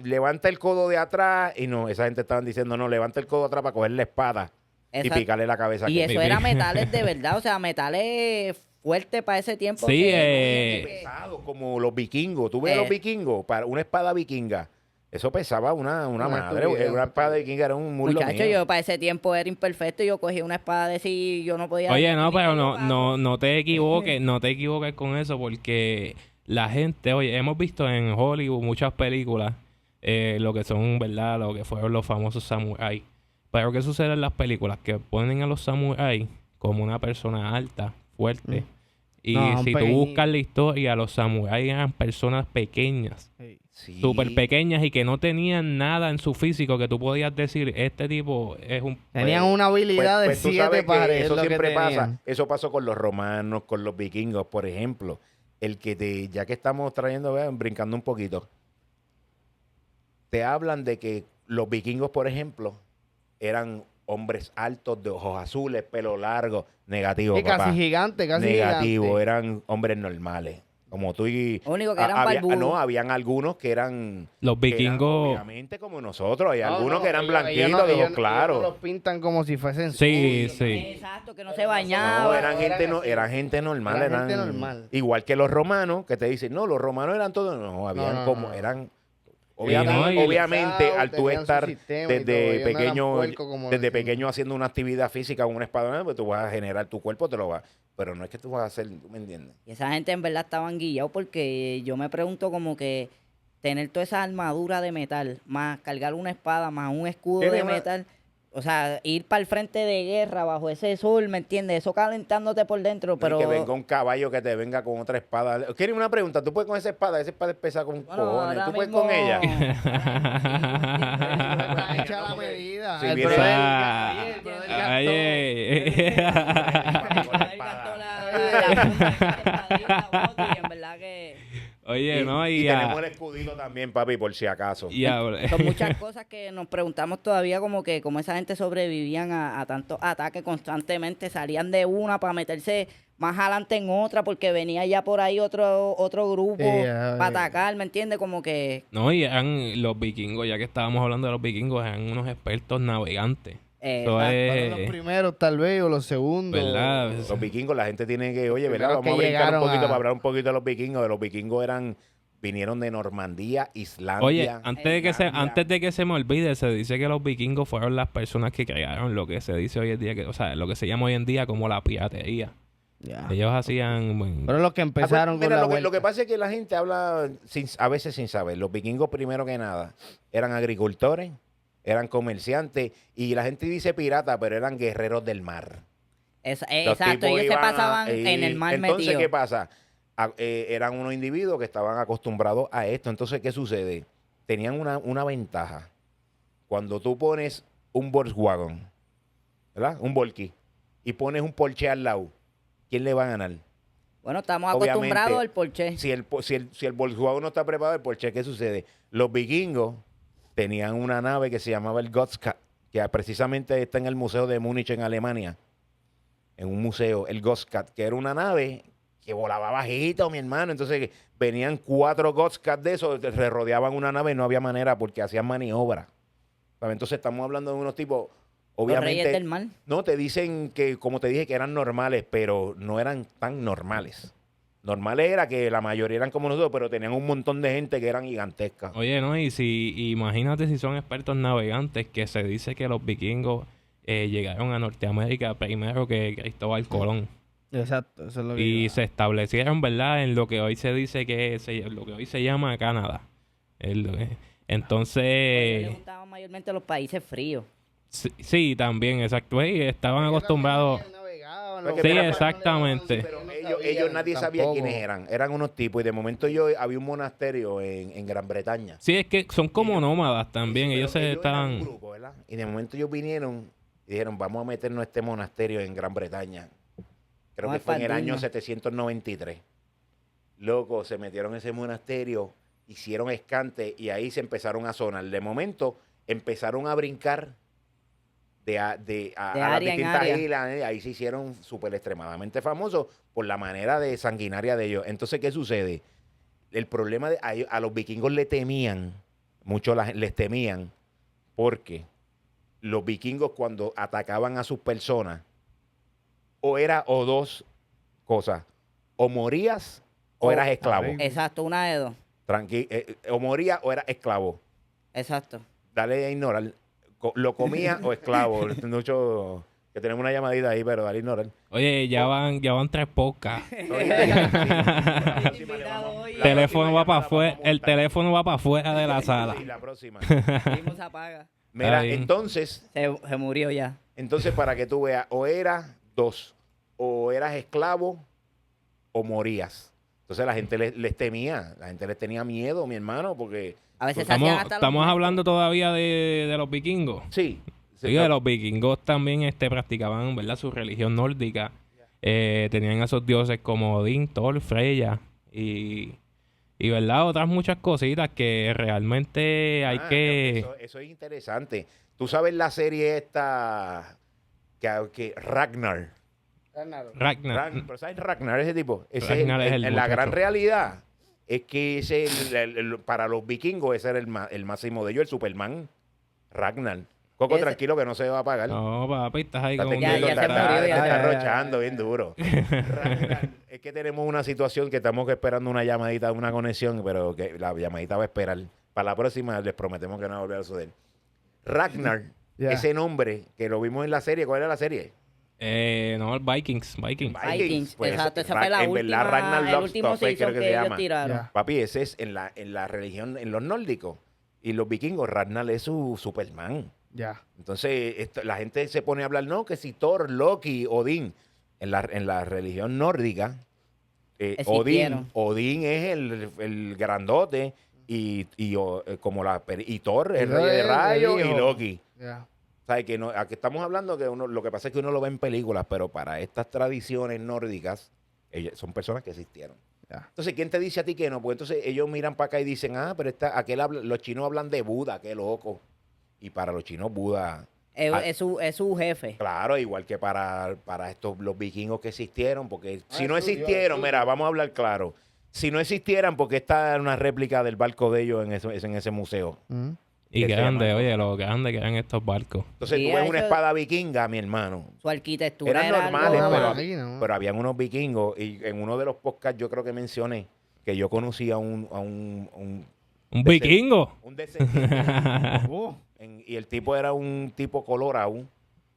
levanta el codo de atrás y no, esa gente estaban diciendo, no, levanta el codo de atrás para coger la espada y Esa- picarle la cabeza. Y aquí. eso era metales de verdad, o sea, metales fuertes para ese tiempo. Sí, que- Pesado, como los vikingos. Tú ves Eh. los vikingos, para una espada vikinga, eso pesaba una madre. estupidez, Una espada vikinga era un muslo Muchacho, mío. yo para ese tiempo era imperfecto. Yo cogí una espada de si yo no podía. Oye, no, pero ni no, paso. no te equivoques, no te equivoques con eso porque la gente, oye, hemos visto en Hollywood muchas películas, lo que son, ¿verdad? Lo que fueron los famosos samuráis. Pero ¿qué sucede en las películas? Que ponen a los samuráis como una persona alta, fuerte. Y No, si tú pequeñito. buscas la historia, los samuráis eran personas pequeñas, Sí. súper pequeñas y que no tenían nada en su físico que tú podías decir, este tipo es un... Tenían una habilidad Pues de tú sabes 7 que pares. eso lo que siempre tenían. pasa. Eso pasó con los romanos, con los vikingos, por ejemplo. Ya que estamos trayendo, vean, brincando un poquito, te hablan de que los vikingos, por ejemplo, eran hombres altos, de ojos azules, pelo largo, negativo, Sí, papá. casi gigante, casi Negativo, gigante. eran hombres normales. Como tú y... Lo único que eran barbudos. No, habían algunos que eran... Los que eran vikingos... obviamente como nosotros. Hay No, algunos no, que eran ellos blanquitos, no- de ojos ellos claros. no los pintan como si fuesen Sí, suyos. sí. Exacto, que no se No, bañaba. eran gente, no, así. eran gente normal. Eran Eran gente normal. igual que los romanos, que te dicen, no, los romanos eran todos. No, habían no, como, no. eran... no, Obviamente, y- obviamente al tú Tenían su estar sistema y todo, desde ellos no eran pequeño, puercos como desde decimos. pequeño haciendo una actividad física con una espada, pues tú vas a generar tu cuerpo, te lo vas. Pero no es que tú vas a hacer, ¿tú me entiendes? Y esa gente en verdad estaban guiados porque yo me pregunto como que tener toda esa armadura de metal, más cargar una espada, más un escudo Tiene de una- metal. O sea, ir para el frente de guerra bajo ese sol, ¿me entiendes? Eso calentándote por dentro, Pero pero... que venga un caballo que te venga con otra espada. ¿Quieres una pregunta? ¿Tú puedes con esa espada? Esa espada es pesada con Bueno, cojones. ahora ¿Tú puedes mismo- con ella? Está hecha la medida. Sí, El viene- brother- Ah, el brother Ay, Él gastó la punta de la espadita, bote, y en verdad que... Oye, no, y y tenemos el escudito también, papi, por si acaso. Son muchas cosas que nos preguntamos todavía como que cómo esa gente sobrevivían a tantos ataques constantemente, salían de una para meterse más adelante en otra porque venía ya por ahí otro grupo Sí, para atacar, ¿me entiendes? Como que No, y eran los vikingos, ya que estábamos hablando de los vikingos, eran unos expertos navegantes. Eso exacto. es... Fueron los primeros tal vez o los segundos. ¿Verdad? Los vikingos, la gente tiene que, oye, ¿verdad? primeros Vamos a que brincar un llegaron poquito a- para hablar un poquito de los vikingos. Los vikingos vinieron de Normandía, Islandia. Oye, Islandia. antes de que se me olvide, se dice que los vikingos fueron las personas que crearon lo que se dice hoy en día, o sea, lo que se llama hoy en día como la piratería. Ya. Ellos hacían... bueno, Fueron los que empezaron Mira, con la lo que vuelta. pasa es que la gente habla a veces sin saber. Los vikingos, primero que nada, eran agricultores, eran comerciantes, y la gente dice pirata, pero eran guerreros del mar. Los Exacto, tipos ellos se iban pasaban en el mar Entonces, metido. ¿qué pasa? Eran unos individuos que estaban acostumbrados a esto. Entonces, ¿qué sucede? Tenían una ventaja. Cuando tú pones un Volkswagen, ¿verdad? Un Volky, y pones un Porsche al lado, ¿quién le va a ganar? Bueno, estamos Obviamente, acostumbrados al Porsche. Si el Volkswagen no está preparado, el Porsche, ¿qué sucede? Los vikingos tenían una nave que se llamaba el Gotska, que precisamente está en el Museo de Múnich, en Alemania. En un museo, el Gotska, que era una nave que volaba bajito, mi hermano. Entonces venían 4 Gotskas de esos, se rodeaban una nave y no había manera porque hacían maniobra. ¿Sabes? Entonces estamos hablando de unos tipos, Los reyes obviamente, del mar. no, te dicen que, como te dije, que eran normales, pero no eran tan normales. Normales era que la mayoría eran como nosotros, pero tenían un montón de gente que eran gigantescas. Oye, no, y si imagínate si son expertos navegantes, que se dice que los vikingos llegaron a Norteamérica primero que Cristóbal Colón. Exacto, eso es lo que Y iba. se establecieron, ¿verdad? En lo que hoy se dice lo que hoy se llama Canadá. Entonces, Les gustaban mayormente los países fríos. sí, también, exacto. Y estaban acostumbrados. Porque Sí, mira, exactamente. Pero ellos nadie sabía quiénes eran. Eran unos tipos. Y de momento había un monasterio en Gran Bretaña. Sí, es que son como nómadas también. Sí, Ellos pero se eran estaban... un grupo, ¿verdad? Y de momento ellos vinieron y dijeron, vamos a meternos a este monasterio en Gran Bretaña. Creo No, que es fue en el Pardiño. año 793. Loco, se metieron en ese monasterio, hicieron escante y ahí se empezaron a sonar. De momento empezaron a brincar a las área en distintas área. islas. Ahí se hicieron súper extremadamente famosos por la manera de sanguinaria de ellos. Entonces, ¿qué sucede? El problema a los vikingos le temían, les temían, porque los vikingos cuando atacaban a sus personas, o dos cosas, o morías o eras esclavo. Exacto, una de dos. O morías o eras esclavo. Exacto. Dale a ignorar. Lo comía o esclavo. Mucho, que tenemos una llamadita ahí, pero dale a ignorar. Oye, ya van 3 podcasts. El Teléfono va para afuera, el teléfono va para afuera de la sala. Sí, la próxima. Mismo se apaga. Mira, Está bien. entonces, Se murió ya. para que tú veas, o eras dos, o eras esclavo o morías. Entonces la gente les temía, la gente les tenía miedo, mi hermano, porque A veces se hacían hasta los Estamos muertos. hablando todavía de los vikingos. sí. Sí, de los vikingos también practicaban, ¿verdad?, su religión nórdica. Tenían a esos dioses como Odín, Thor, Freya y ¿verdad?, otras muchas cositas que realmente hay que... Eso es interesante. Tú sabes la serie esta que Ragnar. Ragnar. ¿Pero sabes Ragnar ese tipo? Ragnar es el en la muchacho. gran realidad es que para los vikingos ese era el máximo de ellos, el Superman. Ragnar. Coco, Ese- tranquilo que no se va a pagar. No, papi, estás ahí Estate con un Ya, quieto, ya dedo se está, murió, te ya. está Ya. arrochando bien duro. Ragnar, es que tenemos una situación que estamos esperando una llamadita, una conexión, pero que la llamadita va a esperar. Para la próxima les prometemos que no va a volver a suceder. Ragnar, Ya. ese nombre que lo vimos en la serie, ¿cuál era la serie? No, el Vikings. Vikings, Pues, exacto. Esa fue la en última, verdad, Ragnar el último Lothbrok, creo season que que se ellos llama. tiraron. Ya. Papi, ese es en la religión, en los nórdicos. Y los vikingos, Ragnar es su Superman. Ya. Entonces, la gente se pone a hablar, no, que si Thor, Loki, Odín. En la religión nórdica, Existieron. Odín es el grandote y Thor, el Y rey de el rayos, y hijo. Loki. Ya. ¿Sabes? Que no, aquí estamos hablando que lo que pasa es que uno lo ve en películas, pero para estas tradiciones nórdicas, son personas que existieron. Ya. Entonces, ¿quién te dice a ti que no? Pues entonces ellos miran para acá y dicen, pero los chinos hablan de Buda, qué loco. Y para los chinos, Buda, Es su jefe. claro, igual que para los vikingos que existieron, porque si no es su existieron, Dios. mira, vamos a hablar claro. Si no existieran, porque está una réplica del barco de ellos en ese museo. Mm. Y que se grande, llama- oye, lo grande que eran estos barcos. Entonces Sí, tú ves eso- una espada vikinga, mi hermano. Su arquitectura Eran era normales, algo- Una pero, máquina, ¿no? pero habían unos vikingos, y en uno de los podcasts yo creo que mencioné que yo conocí a un ¡Un vikingo! descendiente. Oh, Y el tipo era un tipo colorado,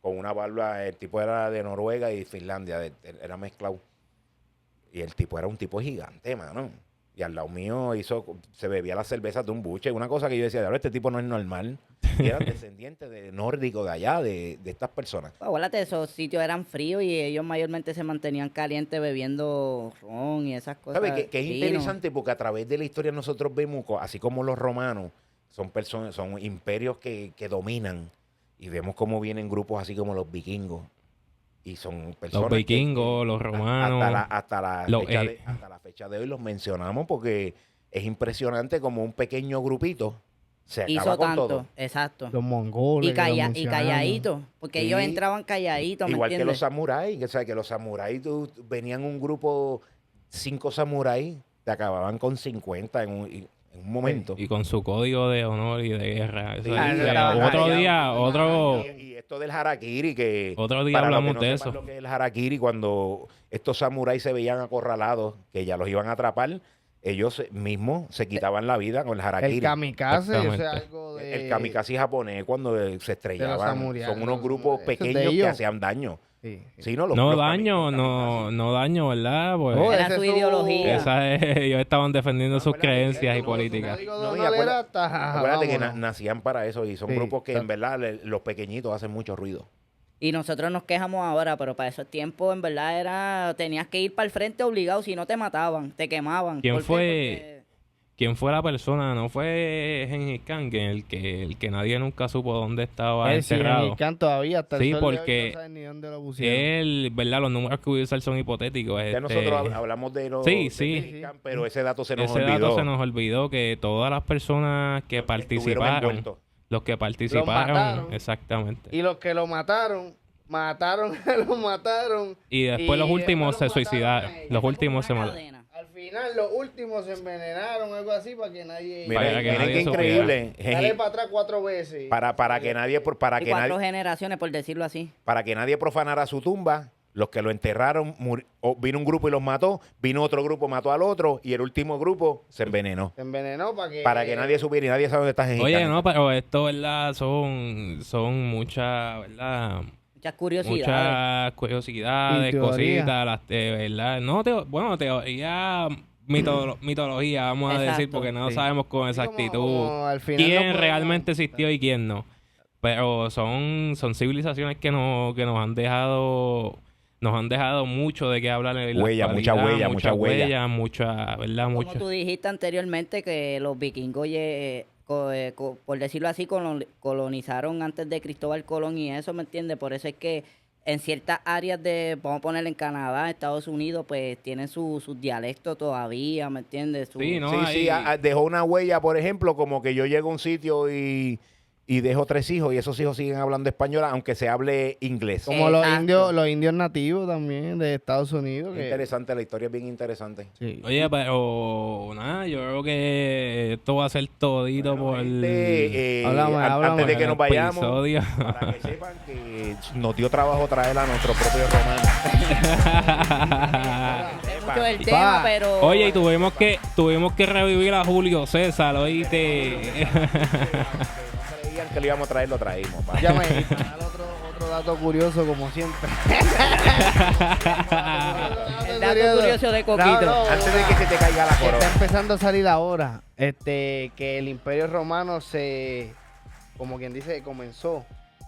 con una barba. El tipo era de Noruega y Finlandia, era mezclado. Y el tipo era un tipo gigante, mano. Y al lado mío se bebía las cervezas de un buche. Una cosa que yo decía, "Diablo, este tipo no es normal." Y eran descendientes de nórdico de allá, de estas personas. Acuérdate, esos sitios eran fríos y ellos mayormente se mantenían calientes bebiendo ron y esas cosas. ¿Sabes? Que es vino. interesante porque a través de la historia nosotros vemos, así como los romanos, son imperios que dominan. Y vemos cómo vienen grupos así como los vikingos. Y son personas Los vikingos, los romanos. hasta la fecha de hoy los mencionamos porque es impresionante como un pequeño grupito se acaba Hizo con tanto, todo. exacto. los mongoles. Y, que lo y mencionamos. calladitos, porque Sí. ellos entraban calladitos, ¿me Igual que los entiendes? samuráis, que los samuráis venían un grupo, 5 samuráis, te acababan con 50 en un momento. Y con su código de honor y de guerra. Eso Sí, es- estaban otro allá. día, Y esto del harakiri, que Otro día para los hablamos que no de sepan eso. lo que es el harakiri, cuando estos samuráis se veían acorralados, que ya los iban a atrapar, ellos mismos se quitaban la vida con el harakiri. El kamikaze, eso es Exactamente. algo de... El kamikaze japonés cuando se estrellaban. samuráis, Son unos los grupos samuráis. Eso es de pequeños que ellos. hacían daño. Sí, sí. Sí, no, los No kamikazes. no daño, ¿verdad? Pues, No, Era ese su es ideología. ellos estaban defendiendo sus acuérdate, creencias y no, políticas. Digo, No, y no, acuérdate- era hasta- Acuérdate que vámonos. nacían para eso y son Sí, grupos que en exacto. verdad los pequeñitos hacen mucho ruido. Y nosotros nos quejamos ahora, pero para esos tiempos, en verdad, tenías que ir para el frente obligado, si no te mataban, te quemaban. ¿Quién ¿Por qué? fue? quién fue la persona, no fue Gengis Khan, el que nadie nunca supo dónde estaba Él sí, enterrado. Gengis Khan todavía hasta el Sí, sol de hoy porque no saben ni dónde lo pusieron. él, ¿verdad? Los números que voy a usar son hipotéticos. Ya nosotros hablamos de los Sí, de sí. Gengis Khan, pero ese dato se nos ese olvidó. dato se nos olvidó, que todas las personas que Estuvieron participaron, envueltos. los que participaron, mataron. exactamente. Y los que lo mataron, lo mataron. Y después los últimos se después los mataron suicidaron. a ellos. Los últimos se Una mataron. cadena. Al final, los últimos se envenenaron, algo así, para que nadie... Miren, Para que miren nadie qué supiera. increíble. Dale Gengis- para atrás 4 veces. para que nadie Y 4 generaciones, por decirlo así. para que nadie profanara su tumba, los que lo enterraron, vino un grupo y los mató, vino otro grupo, mató al otro, y el último grupo se envenenó. Se envenenó Para que nadie supiera y nadie sabe dónde está Gengis Oye, Khan. no, pero esto, ¿verdad? Son muchas, ¿verdad? Muchas curiosidades. Muchas curiosidades, Y teoría. cositas, ¿verdad? No, bueno, teoría, mitología, vamos a Exacto, decir, porque no sí. sabemos con exactitud Al final quién no podemos- realmente existió y quién no. Pero son civilizaciones que nos han dejado mucho de qué hablar en la Huella, mucha actualidad, huella, mucha huella. mucha, ¿verdad? Como Mucha. tú dijiste anteriormente, que los vikingos, por decirlo así, colonizaron antes de Cristóbal Colón y eso, ¿me entiendes? Por eso es que en ciertas áreas vamos a poner en Canadá, Estados Unidos, pues tienen sus dialectos todavía, ¿me entiendes? Sí, ¿no? Sí, sí, Ahí- dejó una huella, por ejemplo, como que yo llego a un sitio y dejo 3 hijos y esos hijos siguen hablando español, aunque se hable inglés. Como Exacto. los indios nativos también de Estados Unidos. que- Interesante, la historia es bien interesante. Sí. Oye, pero nada, yo creo que esto va a ser todito por Háblame, háblame. Antes de que nos vayamos, episodio. para que sepan que nos dio trabajo traer a nuestro propio romano. Es mucho del tema, pero... Oye, y tuvimos que revivir a Julio César, oíste. No creían que lo íbamos a traer, lo traímos. pa. Ya me dale otro dato curioso, como siempre. El dato curioso de Coquito. Antes de que se te caiga la que está corona. empezando a salir ahora, que el Imperio Romano como quien dice, comenzó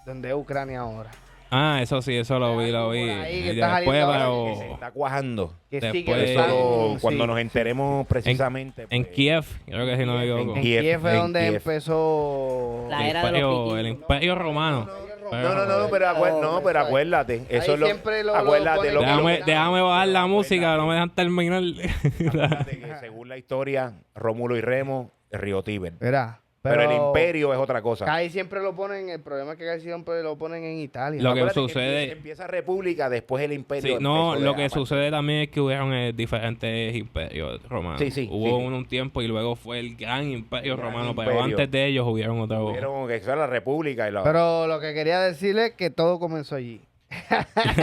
donde es Ucrania ahora. Ah, eso sí, eso lo vi. Por ahí que Y está después, saliendo pero Que se está cuajando. Que sí, Después- que Eso están- cuando sí. nos enteremos precisamente. en pues, Kiev, creo que si no me equivoco. En Kiev, Kiev es en donde Kiev. empezó... La era de los vikingos. El Imperio Romano. No, pero acuérdate. Eso Ahí es lo. siempre lo Acuérdate ponen lo como- Déjame bajar la música, no me dejan terminar. acuérdate que según la historia, Rómulo y Remo, Río Tíber. Verá. Pero el imperio es otra cosa. Ahí siempre lo ponen, el problema es que casi siempre lo ponen en Italia. Lo que Acuérdate sucede- empieza República, después el imperio. Sí, no, empezó de lo que aparte. sucede también es que hubieron diferentes imperios romanos. Sí, sí, Hubo sí. un tiempo y luego fue el gran imperio El gran romano, pero imperio. antes de ellos hubieron otros. Tuvieron que ser la República y la. Pero lo que quería decirle es que todo comenzó allí.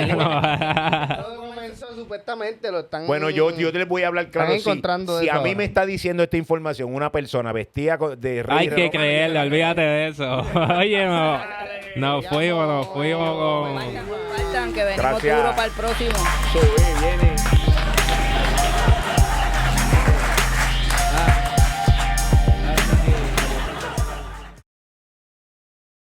Todo comenzó supuestamente, lo están... Bueno, yo les voy a hablar claro. Están encontrando Si eso a mí ahora. me está diciendo esta información una persona vestida de rey Hay que romano, creerle, olvídate de eso. Oye, nos fuimos con... Faltan, que venimos Gracias. duro para el próximo. eso, viene.